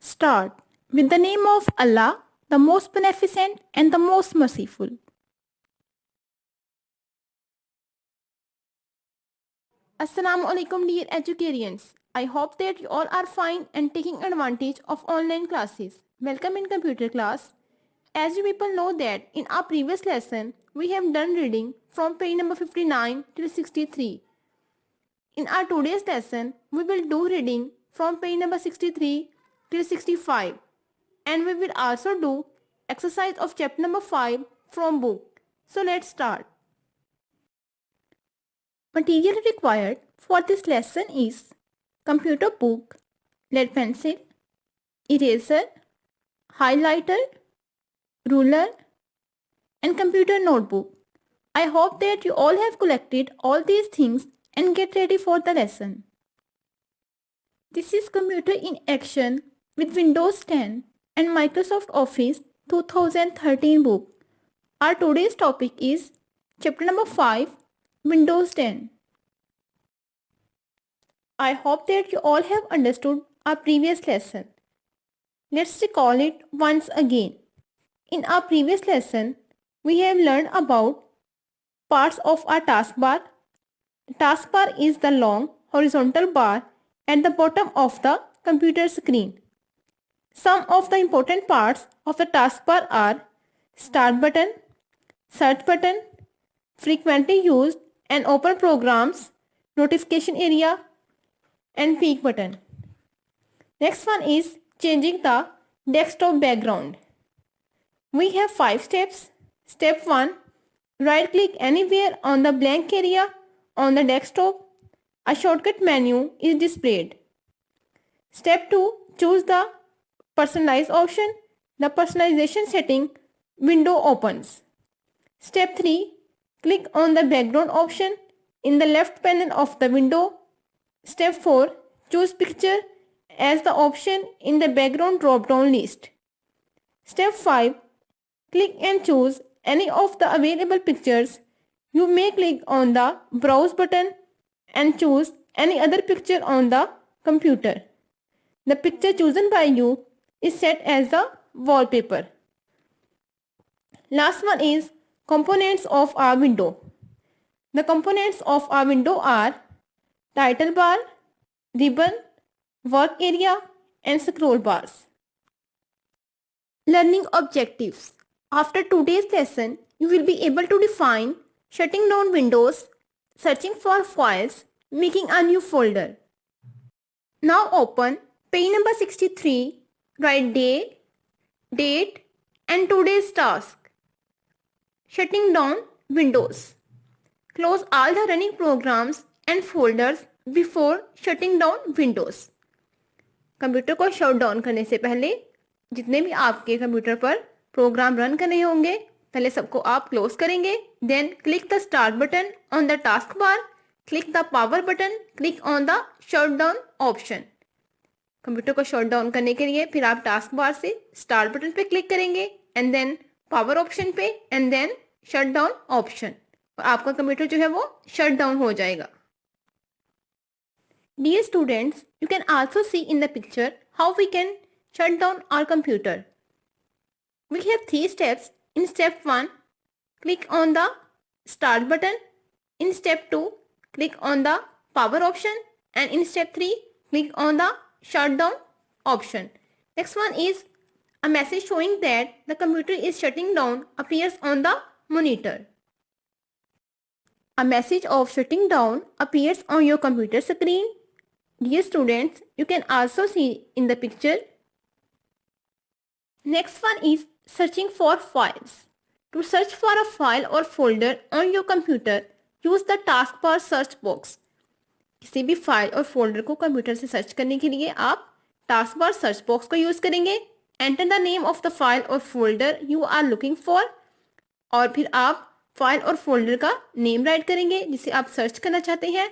Start. With the name of Allah, the most beneficent and the most merciful. Assalamu alaikum dear educarians. I hope that you all are fine and taking advantage of online classes. Welcome in computer class. As you people know that in our previous lesson, we have done reading from page number 59 till 63. In our today's lesson, we will do reading from page number 63 till 65. And we will also do exercise of chapter number 5 from book. So let's start. Material required for this lesson is computer book, lead pencil, eraser, highlighter, ruler and computer notebook. I hope that you all have collected all these things and get ready for the lesson. This is Computer in Action with Windows 10 and Microsoft Office 2013 book. Our today's topic is chapter number 5, Windows 10. I hope that you all have understood our previous lesson. Let's recall it once again. In our previous lesson, we have learned about parts of our taskbar. The taskbar is the long horizontal bar at the bottom of the computer screen. Some of the important parts of the taskbar are Start button, Search button, frequently used and open programs, notification area and peek button. Next one is changing the desktop background. We have 5 steps. Step 1. Right click anywhere on the blank area on the desktop. A shortcut menu is displayed. Step 2. Choose the personalize option. The personalization setting window opens. Step 3. Click on the background option in the left panel of the window. Step 4. Choose picture as the option in the background drop-down list. Step 5. Click and choose any of the available pictures. You may click on the browse button and choose any other picture on the computer. The picture chosen by you is set as the wallpaper. Last one is components of our window. The components of our window are title bar, ribbon, work area and scroll bars. Learning objectives. After today's lesson, you will be able to define shutting down windows, searching for files, making a new folder. Now open page number 63, write day, date and today's task. Shutting down windows. Close all the running programs and folders before shutting down windows. Computer को shut down करने से पहले जितने भी आपके computer पर program run करने होंगे पहले सबको आप क्लोज करेंगे. Then click the start button on the taskbar, click the power button, click on the shut down option. Computer को शट डाउन करने के लिए फिर आप टास्क बार से स्टार्ट बटन पे क्लिक करेंगे एंड देन पावर ऑप्शन पे and then shut down option और आपका कंप्यूटर जो है वो शट डाउन हो जाएगा. Dear students, you can also see in the picture how we can shut down our computer. We have 3 steps. In step 1, click on the start button. In step 2, click on the power option. And in step 3, click on the shut down option. Next one is a message showing that the computer is shutting down appears on the monitor. A message of shutting down appears on your computer screen. Dear students, you can also see in the picture. Next one is searching for files. To search for a file or folder on your computer, use the taskbar search box. किसी भी file और folder को computer से search करने के लिए आप taskbar search box को यूज़ करेंगे. Enter the name of the file और folder you are looking for और फिर आप फाइल और फोल्डर का नेम राइट करेंगे जिसे आप सर्च करना चाहते हैं.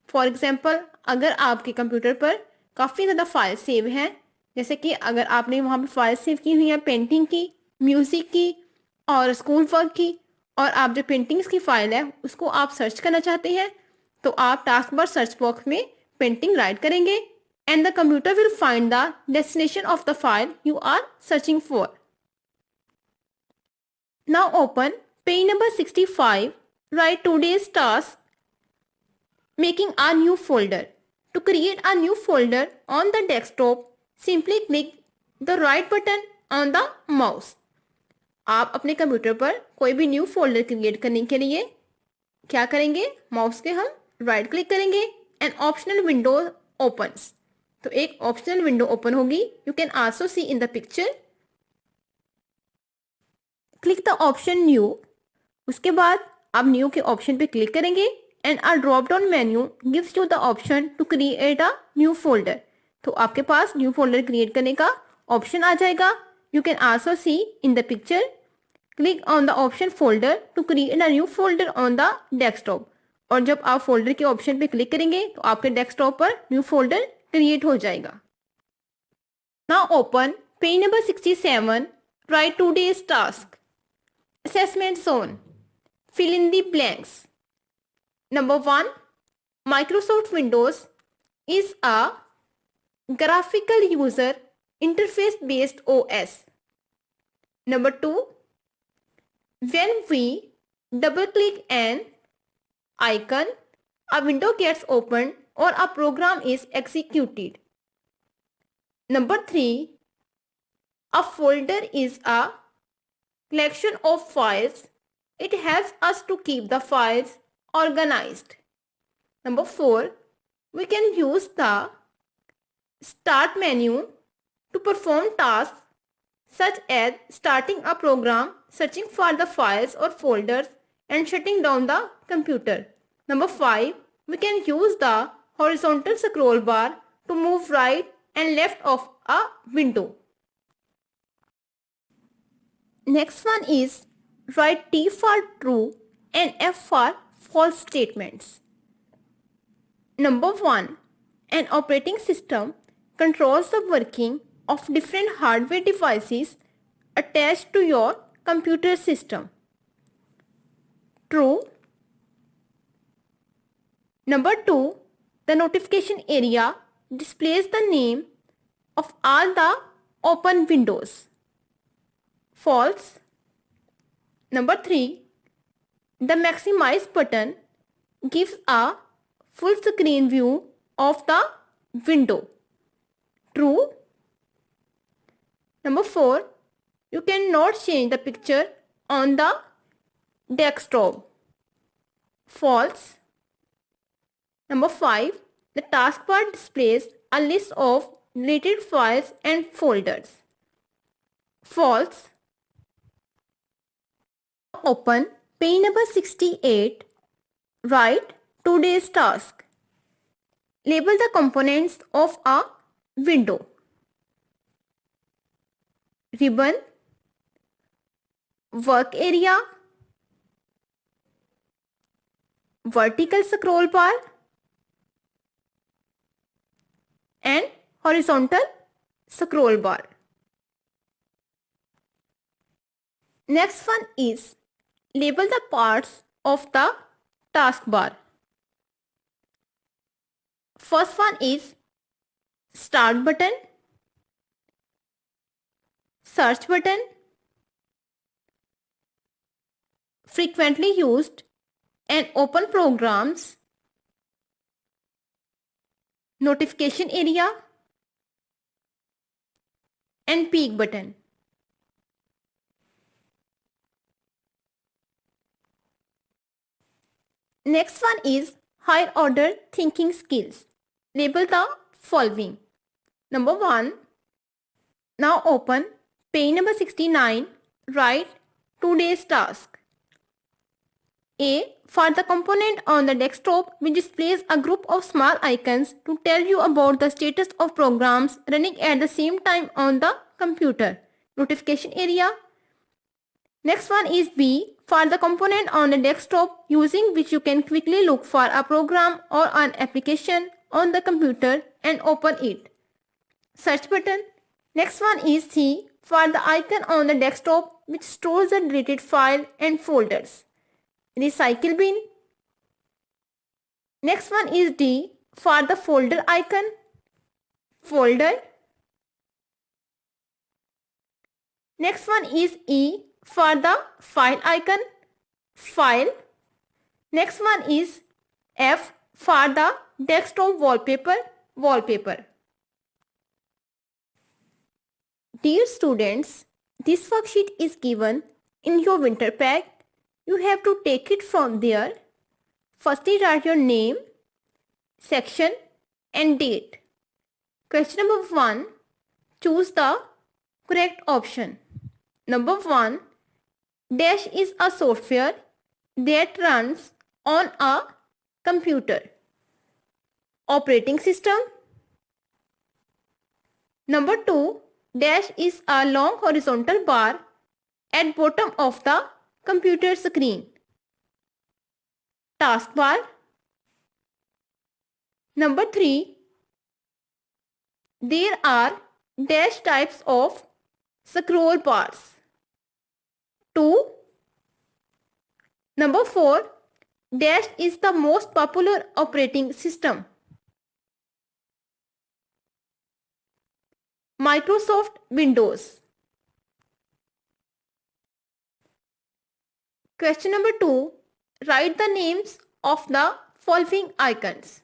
फॉर एग्जाम्पल, अगर आपके कंप्यूटर पर काफ़ी ज़्यादा फाइल सेव हैं, जैसे कि अगर आपने वहाँ पर फाइल सेव की हुई हैं पेंटिंग की, म्यूज़िक की और स्कूल वर्क की, और आप जो पेंटिंग्स की फ़ाइल है उसको आप सर्च करना चाहते हैं तो आप टास्क बार सर्च बॉक्स में पेंटिंग राइट करेंगे and the computer will find the destination of the file you are searching for. Now open page number 65, write today's task, making a new folder. To create a new folder on the desktop, simply click the right button on the mouse. आप अपने computer पर कोई भी new folder create करने के लिए क्या करेंगे, माउस के हम राइट क्लिक करेंगे एंड ऑप्शनल विंडो ओपन्स. तो एक ऑप्शनल विंडो ओपन होगी. You can also see in the picture. Click the option new. उसके बाद आप न्यू के ऑप्शन पे क्लिक करेंगे and a drop down menu gives you the option to create a new folder. तो आपके पास new folder create करने का ऑप्शन आ जाएगा. You can also see in the picture. Click on the option folder to create a new folder on the desktop. और जब आप folder के ऑप्शन पे क्लिक करेंगे तो आपके डेस्कटॉप पर न्यू फोल्डर क्रिएट हो जाएगा. Now open page number 67, right today's task. Assessment zone. Fill in the blanks. Number 1. Microsoft Windows is a graphical user interface based OS. Number 2. When we double click an icon, a window gets opened or a program is executed. Number 3. A folder is a collection of files. It helps us to keep the files organized. Number 4. We can use the start menu to perform tasks such as starting a program, searching for the files or folders, and shutting down the computer. Number 5. We can use the horizontal scroll bar to move right and left of a window. Next one is write T for true and F for false statements. Number 1. An operating system controls the working of different hardware devices attached to your computer system. True. Number 2. The notification area displays the name of all the open windows. False. Number 3. The maximize button gives a full screen view of the window. True. Number 4. You cannot change the picture on the desktop. False. Number 5. The taskbar displays a list of related files and folders. False. Open page number 68, write today's task. Label the components of a window. Ribbon, work area, vertical scroll bar, and horizontal scroll bar. Next one is label the parts of the taskbar. First one is start button, search button, frequently used and open programs, notification area, and peek button. Next one is higher order thinking skills. Label the following. Number 1. Now open page number 69. Write today's task. A. For the component on the desktop which displays a group of small icons to tell you about the status of programs running at the same time on the computer. Notification area. Next one is B. For the component on the desktop using which you can quickly look for a program or an application on the computer and open it. Search button. Next one is C. For the icon on the desktop which stores the deleted file and folders. Recycle bin. Next one is D. For the folder icon. folder. Next one is E for the file icon, file. Next one is F for the desktop wallpaper, wallpaper. Dear students, this worksheet is given in your winter pack. You have to take it from there. Firstly, write your name, section and date. Question number 1. Choose the correct option. Number 1. Dash is a software that runs on a computer. Operating system. Number 2. Dash is a long horizontal bar at bottom of the computer screen. Taskbar. Number 3. There are dash types of scroll bars. 2. Number 4. Dash is the most popular operating system. Microsoft Windows. Question number 2. Write the names of the following icons.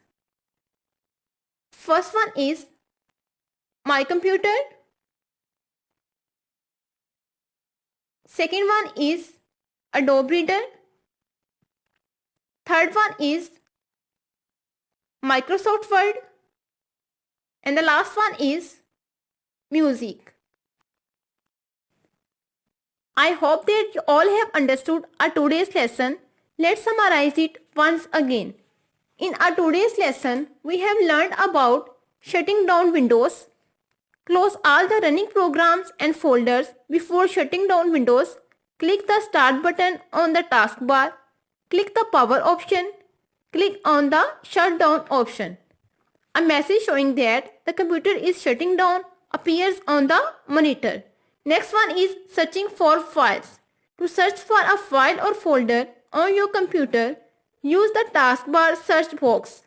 First one is My Computer. Second one is Adobe Reader. Third one is Microsoft Word. And the last one is Music. I hope that you all have understood our today's lesson. Let's summarize it once again. In our today's lesson, we have learned about shutting down Windows. Close all the running programs and folders before shutting down Windows. Click the Start button on the taskbar. Click the Power option. Click on the Shutdown option. A message showing that the computer is shutting down appears on the monitor. Next one is searching for files. To search for a file or folder on your computer, use the taskbar search box.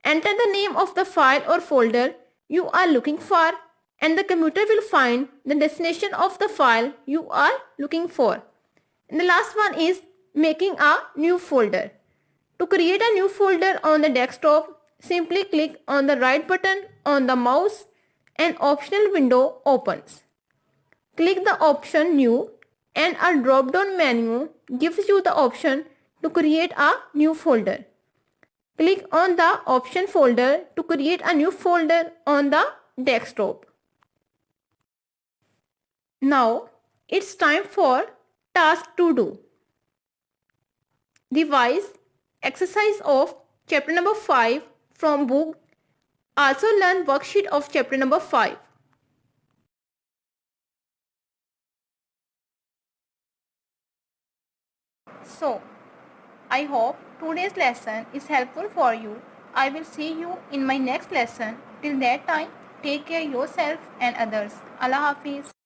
Enter the name of the file or folder you are looking for, and the computer will find the destination of the file you are looking for. And the last one is making a new folder. To create a new folder on the desktop, simply click on the right button on the mouse. An optional window opens. Click the option New and a drop-down menu gives you the option to create a new folder. Click on the option Folder to create a new folder on the desktop. Now it's time for task to do. Revise exercise of chapter number 5 from book. Also learn worksheet of chapter number 5. So, I hope today's lesson is helpful for you. I will see you in my next lesson. Till that time, take care yourself and others. Allah Hafiz.